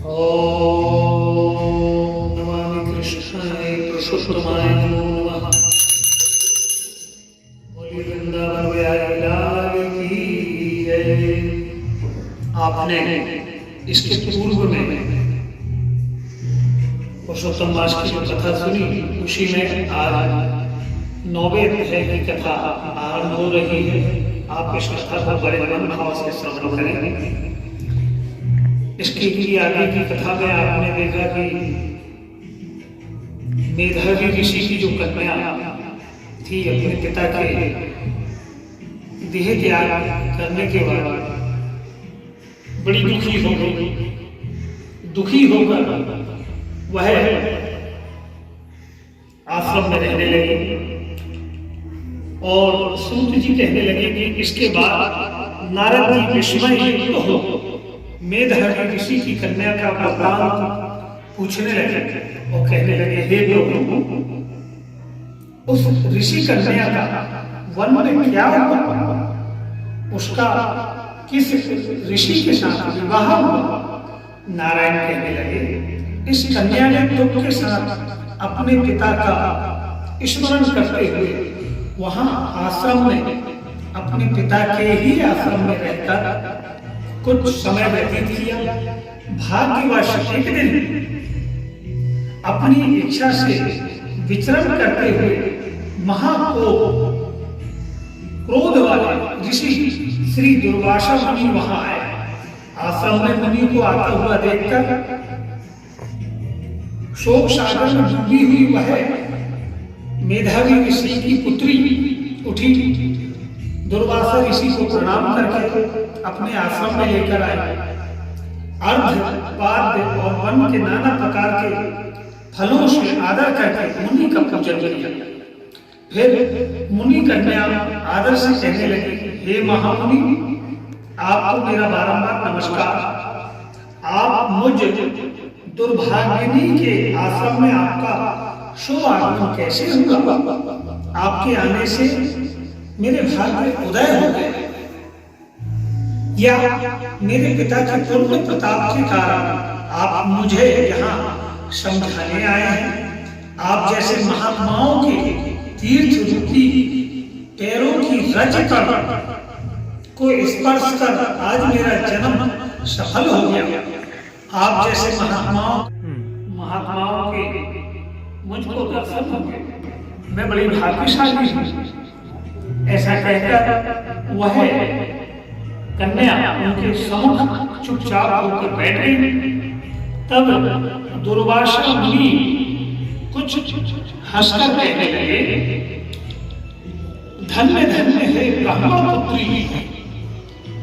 ओम नमामि कृष्णाय पुरुषोत्तमाय नमो नमः। बोलिए वृंदावन बिहारी लाल की जय। आपने इसके पूर्व में पुरुषोत्तम मास की जो कथा सुनी, उसी में आज 9वें अध्याय की कथा आरंभ हो रही है। आप इस कथा को बड़े मन भाव से श्रवण करेंगे। इसके लिए आगे की कथा में आपने देखा कि मेधावी ऋषि की जो कन्या थी, अपने पिता के देह त्याग करने के बाद बड़ी दुखी हो गई। दुखी होकर वह आश्रम में रहने लगी और सूत जी कहने लगे कि इसके बाद नारद जी विस्मय युक्त हो मेधावी ऋषि की कन्या का वृत्तांत पूछने लगे और कहने लगे, हे प्रभु, उस ऋषि कन्या का वन में क्या हुआ? उसका किस ऋषि के साथ विवाह हुआ? नारायण कहने लगे, इस कन्या ने दुख के साथ अपने पिता का स्मरण करते हुए वहां आश्रम में अपने पिता के ही आश्रम में रहकर कुछ समय व्यतीत किया। भाग्यवश एक दिन अपनी इच्छा से विचरण करते हुए क्रोध वाले ऋषि श्री दुर्वासा मुनि वहां आए। आश्रम में मुनि को आता हुआ देखकर शोक सागर में डूबी हुई वह मेधावी ऋषि की पुत्री उठी, दुर्वासा ऋषि को प्रणाम करके अपने आश्रम में लेकर आए। अर्घ्य, पाद्य और वन के नाना प्रकार के फलों से आदर करके मुनि का पूजन किया। फिर मुनि कन्या आदर से कहने लगी, हे महामुनि, आपको मेरा बारंबार नमस्कार। आप मुझ दुर्भाग्यनी के आश्रम में आपका शुभ आगमन कैसे हुआ? आपके आने से मेरे भाग्य उदय हो गए या मेरे पिता के पूर्ण प्रताप के कारण आप मुझे यहाँ समझाने आए हैं? आप जैसे महात्माओं के तीर्थ रूपी पैरों की रज को स्पर्श कर आज मेरा जन्म सफल हो गया। आप जैसे महात्माओं के मुझको दर्शन हो गए। मैं बड़ी भाग्यशाली हूँ। ऐसा कहकर वह कन्या उनके सम्मुख चुपचाप होकर बैठ गई। तब दुर्वासा मुनि कुछ हंसकर कहने लगे, धन्य धन्य है ब्रह्मा पुत्री,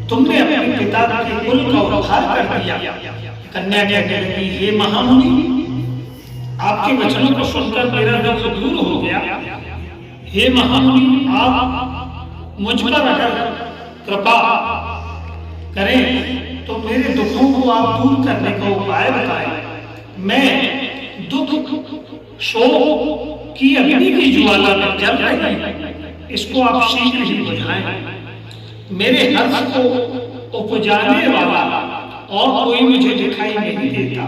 तुमने अपने पिता के कुल का उद्धार कर दिया। कन्या कहने लगी, हे महामुनि, आपके वचनों को सुनकर मेरा दुख दूर हो गया। हे महामुनि, आप मुझ पर अगर कृपा करें तो मेरे दुखों को आप दूर करने का उपाय बताएं। मैं दुख शोक की अग्नि की ज्वाला में जल रही हूं, इसको आप शीघ्र ही बुझाएं। मेरे हर्ष को उपजाने वाला और कोई मुझे दिखाई नहीं देता।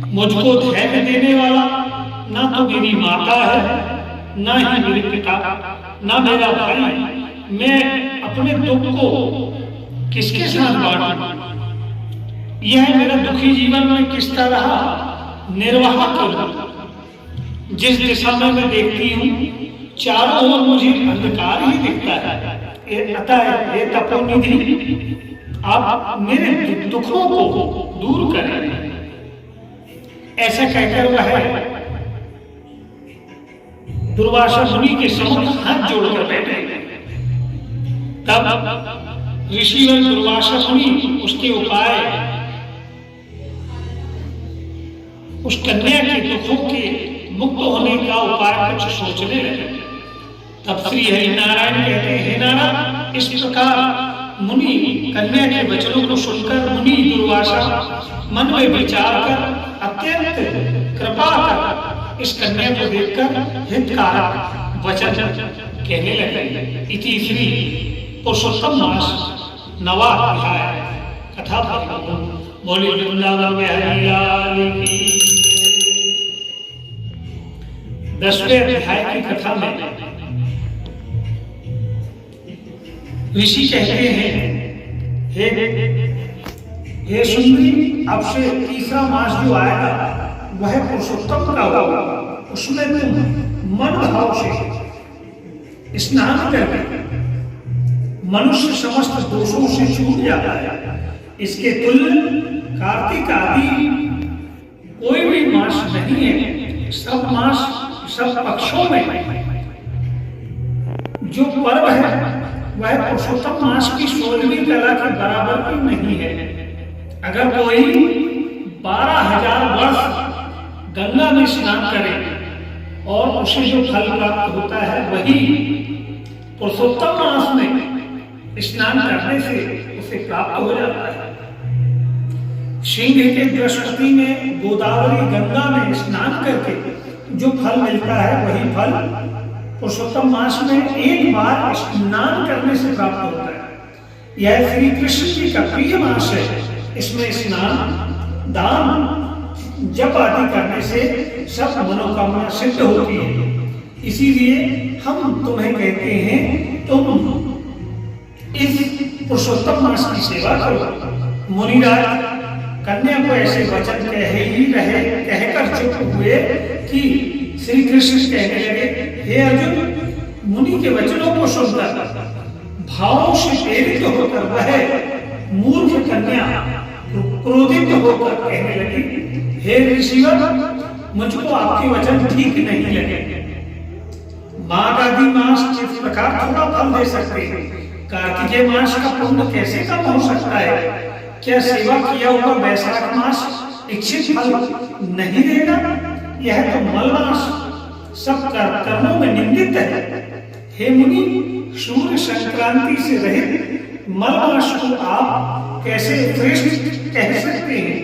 मुझको धैर्य देने वाला ना तो मेरी माता है, ना ही मेरे पिता, ना मेरा भाई। मैं अपने दुख को किसके साथ बांटूं? यह मेरा दुखी जीवन में किस तरह निर्वाह करूं? जिस दिशा में मैं देखती हूँ चारों ओर मुझे अंधकार ही दिखता है। अतः हे तपोनिधि, आप मेरे दुखों को दूर करें। ऐसा कहकर वह दुर्वासा मुनि के सम्मुख हाथ जोड़कर बैठे। तब ऋषिवर दुर्वासा मुनि उसके उपाय, उस कन्या के दुखों के मुक्त होने का उपाय कुछ सोचने लगे। तब श्री हरि नारायण कहते हैं, हे नारायण, इस प्रकार मुनि कन्या के वचनों को सुनकर मुनि दुर्वासा मन में विचार कर अत्यंत कृपा कर इस कन्या को देखकर हितकारक वचन कहने लगे। इति श्री पुरुषोत्तम मास 9वां अध्याय कथा बोली वृंदावन में हरि लाल की। 10वें अध्याय की कथा में ऋषि कहते हैं, हे सुंदरी, अब से तीसरा मास जो आएगा वह पुरुषोत्तम का होगा। उसमें तुम मन भाव से स्नान करके मनुष्य समस्त दोषों से छूट जाता है। इसके तुल्य कार्तिक आदि कोई भी मास नहीं है। सब मास, सब पक्षों में जो पर्व है वह पुरुषोत्तम मास की 16वीं कला के बराबर भी नहीं है। अगर कोई 12,000 वर्ष गंगा में स्नान करे और उसे जो फल प्राप्त होता है वही पुरुषोत्तम मास में स्नान करने से उसे प्राप्त हो जाता है। सिंह के बृहस्पति में गोदावरी गंगा में स्नान करके जो फल मिलता है वही फल पुरुषोत्तम मास में एक बार स्नान करने से प्राप्त होता है। यह श्री कृष्ण जी का प्रिय मास है। इसमें स्नान, दान, जप आदि करने से सब मनोकामना सिद्ध होती है। इसीलिए हम तुम्हें कहते हैं तुम इस पुरुषोत्तम मास की सेवा करो। मुनिराज कन्या को ऐसे वचन कहकर चुप हुए कि श्री कृष्ण कहने लगे, हे अर्जुन, मुनि के वचनों को सुनकर भावों से प्रेरित होकर वह मूर्ख कन्या क्रोधित होकर कहने लगी, हे ऋषिवर, मुझको आपके वचन ठीक नहीं लगे। माघ आदि मास किस प्रकार थोड़ा फल दे सकते हैं? कार्तिकेय मास का पुण्य कैसे कम हो सकता है? क्या सेवा किया हुआ वैशाख मास इच्छित फल नहीं देगा? यह तो मल मास सब कर्मों में निंदित है। हे मुनि, सूर्य संक्रांति से रहित मल मास को आप कैसे श्रेष्ठ कह सकते हैं?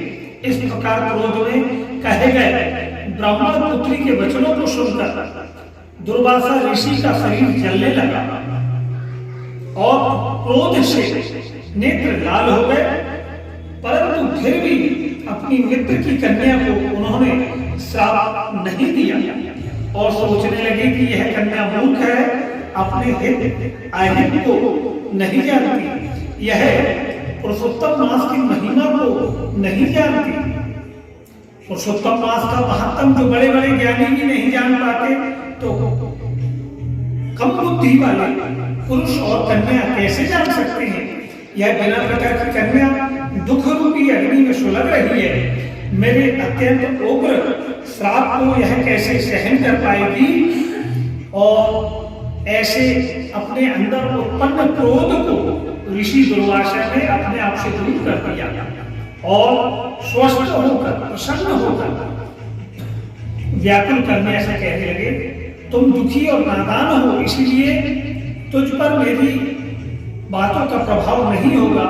इस प्रकार क्रोध में कहे गए ब्राह्मण पुत्री के वचनों को सुनकर दुर्वासा ऋषि का शरीर जलने लगा और क्रोध से नेत्र लाल हो गए, परंतु फिर भी अपनी मित्र की कन्या को उन्होंने श्राप नहीं दिया और सोचने लगे कि यह कन्या मूर्ख है, अपने हित अहित को नहीं जानती, यह पुरुषोत्तम मास की महिमा को नहीं जानती। पुरुषोत्तम मास का महत्व जो बड़े बड़े ज्ञानी भी नहीं जान पाते, तो कम बुद्धि वाले पुरुष और कन्या कैसे जान सकते हैं? यह बिना प्रकार की कन्या दुख रूपी अग्नि में सुलग रही है। मेरे अत्यंत उग्र श्राप को यह कैसे सहन कर पाएगी? और ऐसे अपने अंदर उत्पन्न क्रोध को ऋषि दुर्वासा ने अपने आप से दूर कर दिया और स्वस्थ होकर, प्रसन्न होकर व्याकुल करने ऐसा कहने लगे, तुम दुखी और नादान हो, इसलिए तुझ पर मेरी बातों का प्रभाव नहीं होगा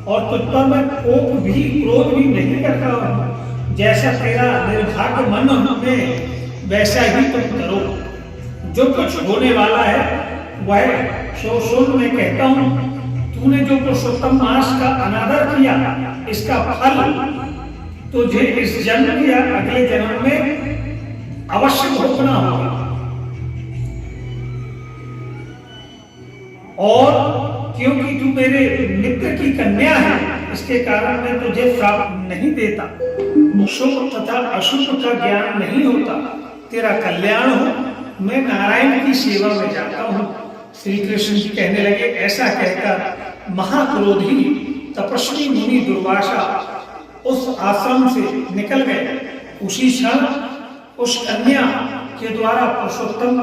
और तुझ पर मैं कोप भी, क्रोध भी नहीं करता हूं। जैसा तेरा निर्भाग्य मन में वैसा ही तुम करो। जो कुछ होने वाला है वह सुन मैं कहता हूं। तूने जो पुरुषोत्तम मास का अनादर किया, इसका फल तुझे इस जन्म या अगले जन्म में अवश्य भोगना होगा। और क्योंकि तू मेरे मित्र की कन्या है, इसके कारण मैं तुझे श्राप नहीं देता। शुभ तथा अशुभ का ज्ञान नहीं होता, तेरा कल्याण हो, मैं नारायण की सेवा में जाता हूँ। श्री कृष्ण जी कहने लगे, ऐसा कहकर महाक्रोधी तपस्वी मुनि दुर्वासा उस आश्रम से निकल गए। उसी क्षण उस कन्या के द्वारा पुरुषोत्तम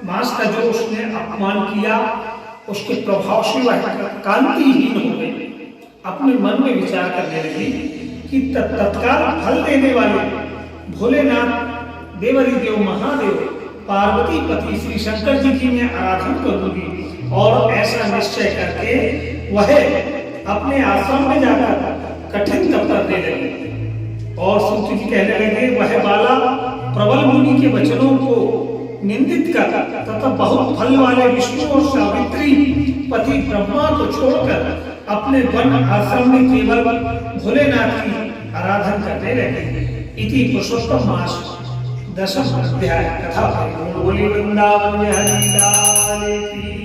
मास का जो उसने अपमान किया, उसके प्रभाव से वह कांतिहीन हो गई। अपने मन में विचार करने लगी कि तत्काल फल देने वाले भोलेनाथ, देवरी देव महादेव, पार्वती पति श्री शंकर जी की मैं आराधना करूंगी। और ऐसा निश्चय करके वह अपने आश्रम में जाकर कठिन तप करने लगे। और सूत जी कहने लगे, वह बाला प्रबल मुनि के वचनों को निंदित कर तथा बहुत फल वाले विष्णु और सावित्री पति ब्रह्मा को छोड़कर अपने वन आश्रम में केवल भोलेनाथ की आराधना करते रहे। इति पुरुषोत्तम मास दशम अध्याय कथा। बोली वृंदावन बिहारी लाल की।